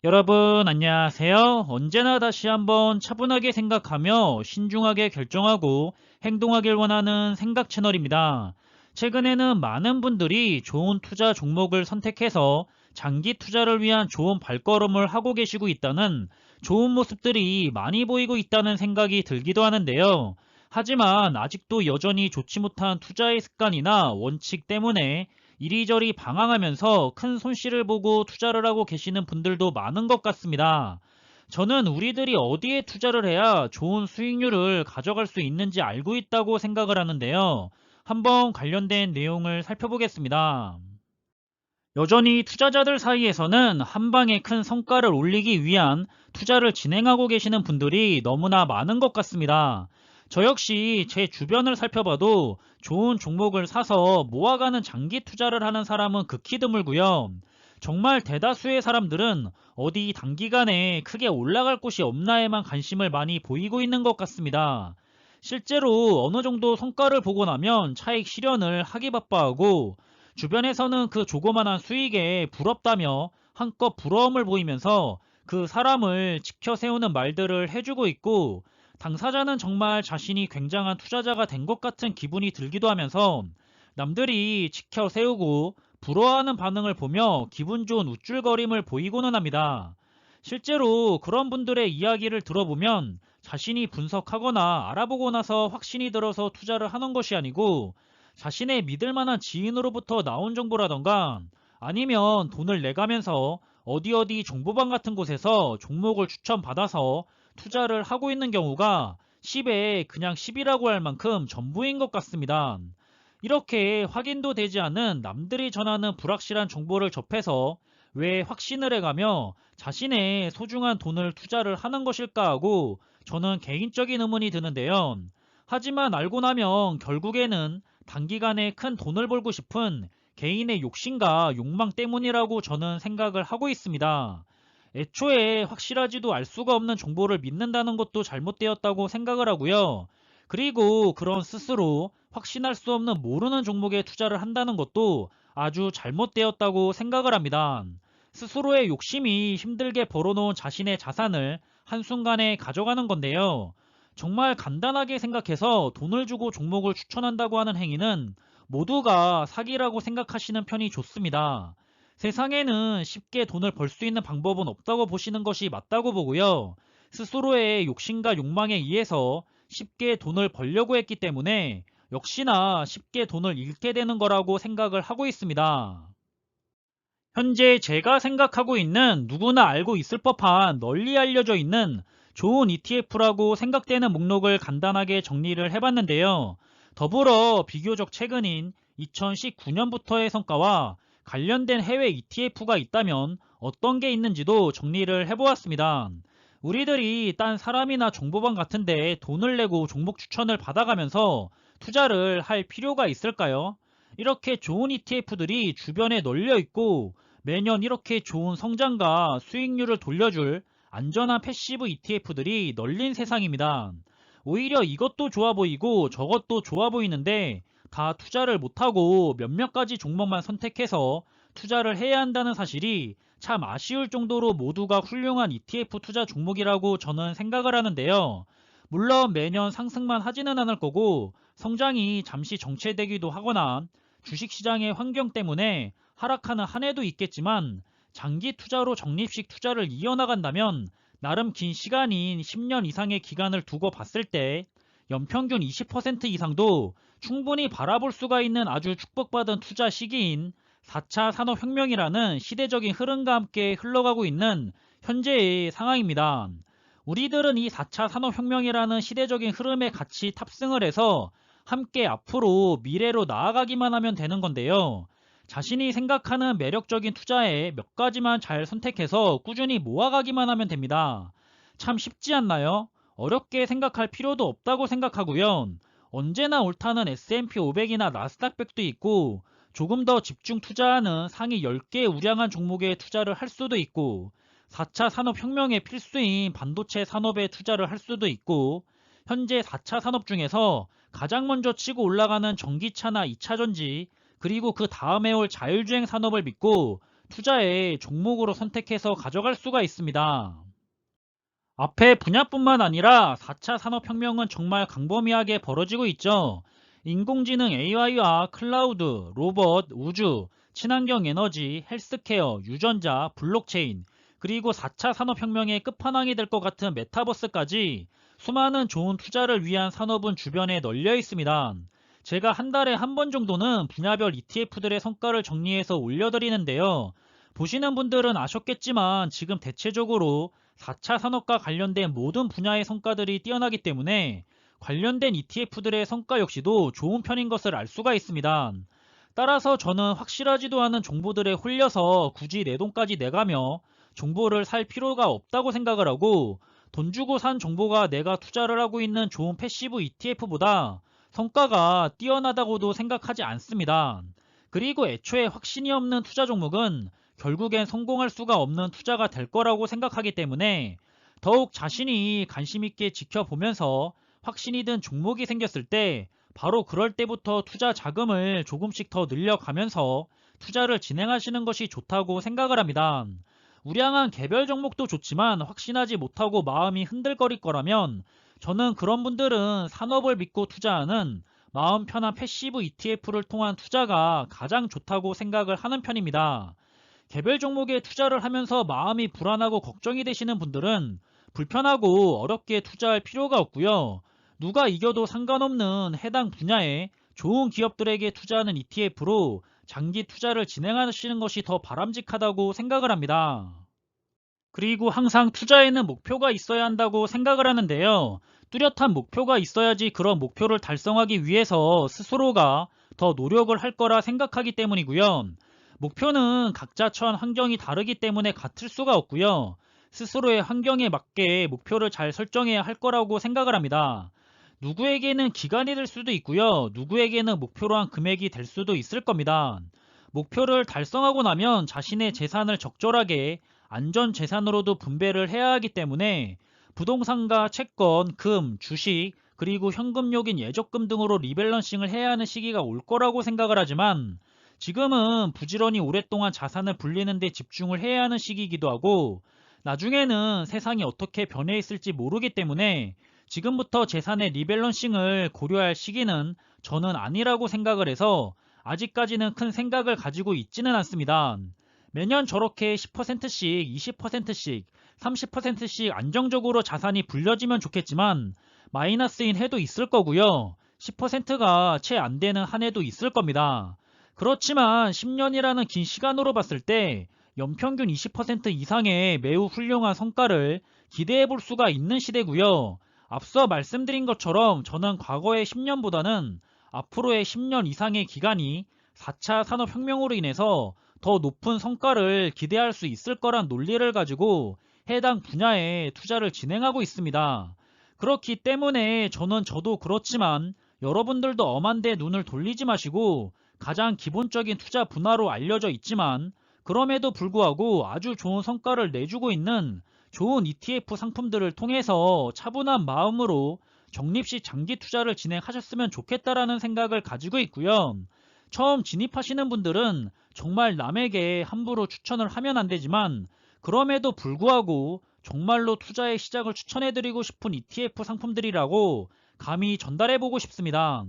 여러분 안녕하세요. 언제나 다시 한번 차분하게 생각하며 신중하게 결정하고 행동하길 원하는 생각 채널입니다. 최근에는 많은 분들이 좋은 투자 종목을 선택해서 장기 투자를 위한 좋은 발걸음을 하고 계시고 있다는 좋은 모습들이 많이 보이고 있다는 생각이 들기도 하는데요. 하지만 아직도 여전히 좋지 못한 투자의 습관이나 원칙 때문에 이리저리 방황하면서 큰 손실을 보고 투자를 하고 계시는 분들도 많은 것 같습니다. 저는 우리들이 어디에 투자를 해야 좋은 수익률을 가져갈 수 있는지 알고 있다고 생각을 하는데요. 한번 관련된 내용을 살펴보겠습니다. 여전히 투자자들 사이에서는 한 방에 큰 성과를 올리기 위한 투자를 진행하고 계시는 분들이 너무나 많은 것 같습니다. 저 역시 제 주변을 살펴봐도 좋은 종목을 사서 모아가는 장기 투자를 하는 사람은 극히 드물고요. 정말 대다수의 사람들은 어디 단기간에 크게 올라갈 곳이 없나에만 관심을 많이 보이고 있는 것 같습니다. 실제로 어느 정도 성과를 보고 나면 차익 실현을 하기 바빠하고 주변에서는 그 조그만한 수익에 부럽다며 한껏 부러움을 보이면서 그 사람을 지켜 세우는 말들을 해주고 있고 당사자는 정말 자신이 굉장한 투자자가 된 것 같은 기분이 들기도 하면서 남들이 지켜 세우고 부러워하는 반응을 보며 기분 좋은 우쭐거림을 보이고는 합니다. 실제로 그런 분들의 이야기를 들어보면 자신이 분석하거나 알아보고 나서 확신이 들어서 투자를 하는 것이 아니고 자신의 믿을 만한 지인으로부터 나온 정보라던가 아니면 돈을 내가면서 어디 정보방 같은 곳에서 종목을 추천받아서 투자를 하고 있는 경우가 10에 그냥 10이라고 할 만큼 전부인 것 같습니다. 이렇게 확인도 되지 않은 남들이 전하는 불확실한 정보를 접해서 왜 확신을 해가며 자신의 소중한 돈을 투자를 하는 것일까 하고 저는 개인적인 의문이 드는데요. 하지만 알고 나면 결국에는 단기간에 큰 돈을 벌고 싶은 개인의 욕심과 욕망 때문이라고 저는 생각을 하고 있습니다. 애초에 확실하지도 알 수가 없는 정보를 믿는다는 것도 잘못되었다고 생각을 하고요. 그리고 그런 스스로 확신할 수 없는 모르는 종목에 투자를 한다는 것도 아주 잘못되었다고 생각을 합니다. 스스로의 욕심이 힘들게 벌어놓은 자신의 자산을 한순간에 가져가는 건데요. 정말 간단하게 생각해서 돈을 주고 종목을 추천한다고 하는 행위는 모두가 사기라고 생각하시는 편이 좋습니다. 세상에는 쉽게 돈을 벌 수 있는 방법은 없다고 보시는 것이 맞다고 보고요. 스스로의 욕심과 욕망에 의해서 쉽게 돈을 벌려고 했기 때문에 역시나 쉽게 돈을 잃게 되는 거라고 생각을 하고 있습니다. 현재 제가 생각하고 있는 누구나 알고 있을 법한 널리 알려져 있는 좋은 ETF라고 생각되는 목록을 간단하게 정리를 해봤는데요. 더불어 비교적 최근인 2019년부터의 성과와 관련된 해외 ETF가 있다면 어떤 게 있는지도 정리를 해보았습니다. 우리들이 딴 사람이나 정보방 같은데 돈을 내고 종목 추천을 받아가면서 투자를 할 필요가 있을까요? 이렇게 좋은 ETF들이 주변에 널려 있고 매년 이렇게 좋은 성장과 수익률을 돌려줄 안전한 패시브 ETF들이 널린 세상입니다. 오히려 이것도 좋아 보이고 저것도 좋아 보이는데 다 투자를 못하고 몇몇 가지 종목만 선택해서 투자를 해야 한다는 사실이 참 아쉬울 정도로 모두가 훌륭한 ETF 투자 종목이라고 저는 생각을 하는데요. 물론 매년 상승만 하지는 않을 거고 성장이 잠시 정체되기도 하거나 주식시장의 환경 때문에 하락하는 한 해도 있겠지만 장기 투자로 적립식 투자를 이어나간다면 나름 긴 시간인 10년 이상의 기간을 두고 봤을 때 연평균 20% 이상도 충분히 바라볼 수가 있는 아주 축복받은 투자 시기인 4차 산업혁명이라는 시대적인 흐름과 함께 흘러가고 있는 현재의 상황입니다. 우리들은 이 4차 산업혁명이라는 시대적인 흐름에 같이 탑승을 해서 함께 앞으로 미래로 나아가기만 하면 되는 건데요. 자신이 생각하는 매력적인 투자에 몇 가지만 잘 선택해서 꾸준히 모아가기만 하면 됩니다. 참 쉽지 않나요? 어렵게 생각할 필요도 없다고 생각하고요. 언제나 옳다는 S&P 500이나 나스닥 100도 있고 조금 더 집중 투자하는 상위 10개 우량한 종목에 투자를 할 수도 있고 4차 산업혁명의 필수인 반도체 산업에 투자를 할 수도 있고 현재 4차 산업 중에서 가장 먼저 치고 올라가는 전기차나 2차 전지, 그리고 그 다음에 올 자율주행 산업을 믿고 투자의 종목으로 선택해서 가져갈 수가 있습니다. 앞에 분야뿐만 아니라 4차 산업혁명은 정말 광범위하게 벌어지고 있죠. 인공지능 AI와 클라우드, 로봇, 우주, 친환경 에너지, 헬스케어, 유전자, 블록체인, 그리고 4차 산업혁명의 끝판왕이 될 것 같은 메타버스까지 수많은 좋은 투자를 위한 산업은 주변에 널려 있습니다. 제가 한 달에 한 번 정도는 분야별 ETF들의 성과를 정리해서 올려드리는데요. 보시는 분들은 아셨겠지만 지금 대체적으로 4차 산업과 관련된 모든 분야의 성과들이 뛰어나기 때문에 관련된 ETF들의 성과 역시도 좋은 편인 것을 알 수가 있습니다. 따라서 저는 확실하지도 않은 정보들에 홀려서 굳이 내 돈까지 내가며 정보를 살 필요가 없다고 생각을 하고, 돈 주고 산 정보가 내가 투자를 하고 있는 좋은 패시브 ETF보다 성과가 뛰어나다고도 생각하지 않습니다. 그리고 애초에 확신이 없는 투자 종목은 결국엔 성공할 수가 없는 투자가 될 거라고 생각하기 때문에 더욱 자신이 관심 있게 지켜보면서 확신이 든 종목이 생겼을 때 바로 그럴 때부터 투자 자금을 조금씩 더 늘려가면서 투자를 진행하시는 것이 좋다고 생각을 합니다. 우량한 개별 종목도 좋지만 확신하지 못하고 마음이 흔들거릴 거라면 저는 그런 분들은 산업을 믿고 투자하는 마음 편한 패시브 ETF를 통한 투자가 가장 좋다고 생각을 하는 편입니다. 개별 종목에 투자를 하면서 마음이 불안하고 걱정이 되시는 분들은 불편하고 어렵게 투자할 필요가 없고요. 누가 이겨도 상관없는 해당 분야에 좋은 기업들에게 투자하는 ETF로 장기 투자를 진행하시는 것이 더 바람직하다고 생각을 합니다. 그리고 항상 투자에는 목표가 있어야 한다고 생각을 하는데요. 뚜렷한 목표가 있어야지 그런 목표를 달성하기 위해서 스스로가 더 노력을 할 거라 생각하기 때문이고요. 목표는 각자 처한 환경이 다르기 때문에 같을 수가 없고요. 스스로의 환경에 맞게 목표를 잘 설정해야 할 거라고 생각을 합니다. 누구에게는 기간이 될 수도 있고요. 누구에게는 목표로 한 금액이 될 수도 있을 겁니다. 목표를 달성하고 나면 자신의 재산을 적절하게 안전 재산으로도 분배를 해야 하기 때문에 부동산과 채권, 금, 주식, 그리고 현금료긴 예적금 등으로 리밸런싱을 해야 하는 시기가 올 거라고 생각을 하지만, 지금은 부지런히 오랫동안 자산을 불리는 데 집중을 해야 하는 시기이기도 하고, 나중에는 세상이 어떻게 변해 있을지 모르기 때문에 지금부터 재산의 리밸런싱을 고려할 시기는 저는 아니라고 생각을 해서 아직까지는 큰 생각을 가지고 있지는 않습니다. 매년 저렇게 10%씩, 20%씩, 30%씩 안정적으로 자산이 불려지면 좋겠지만 마이너스인 해도 있을 거고요. 10%가 채 안 되는 한 해도 있을 겁니다. 그렇지만 10년이라는 긴 시간으로 봤을 때 연평균 20% 이상의 매우 훌륭한 성과를 기대해 볼 수가 있는 시대고요. 앞서 말씀드린 것처럼 저는 과거의 10년보다는 앞으로의 10년 이상의 기간이 4차 산업혁명으로 인해서 더 높은 성과를 기대할 수 있을 거란 논리를 가지고 해당 분야에 투자를 진행하고 있습니다. 그렇기 때문에 저도 그렇지만 여러분들도 엄한데 눈을 돌리지 마시고, 가장 기본적인 투자 분야로 알려져 있지만 그럼에도 불구하고 아주 좋은 성과를 내주고 있는 좋은 ETF 상품들을 통해서 차분한 마음으로 적립식 장기 투자를 진행하셨으면 좋겠다라는 생각을 가지고 있고요. 처음 진입하시는 분들은 정말 남에게 함부로 추천을 하면 안 되지만 그럼에도 불구하고 정말로 투자의 시작을 추천해드리고 싶은 ETF 상품들이라고 감히 전달해보고 싶습니다.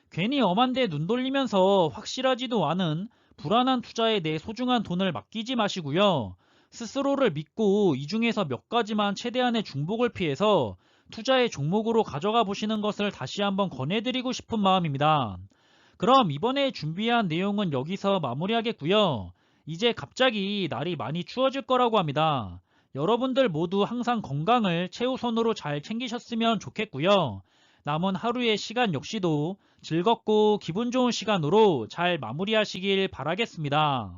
괜히 엄한데 눈 돌리면서 확실하지도 않은 불안한 투자에 내 소중한 돈을 맡기지 마시고요. 스스로를 믿고 이 중에서 몇 가지만 최대한의 중복을 피해서 투자의 종목으로 가져가 보시는 것을 다시 한번 권해드리고 싶은 마음입니다. 그럼 이번에 준비한 내용은 여기서 마무리하겠고요. 이제 갑자기 날이 많이 추워질 거라고 합니다. 여러분들 모두 항상 건강을 최우선으로 잘 챙기셨으면 좋겠고요. 남은 하루의 시간 역시도 즐겁고 기분 좋은 시간으로 잘 마무리하시길 바라겠습니다.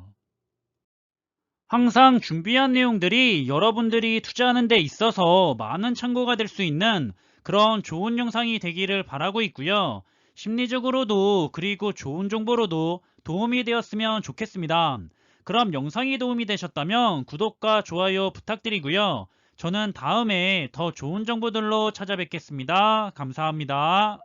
항상 준비한 내용들이 여러분들이 투자하는 데 있어서 많은 참고가 될 수 있는 그런 좋은 영상이 되기를 바라고 있고요. 심리적으로도 그리고 좋은 정보로도 도움이 되었으면 좋겠습니다. 그럼 영상이 도움이 되셨다면 구독과 좋아요 부탁드리고요. 저는 다음에 더 좋은 정보들로 찾아뵙겠습니다. 감사합니다.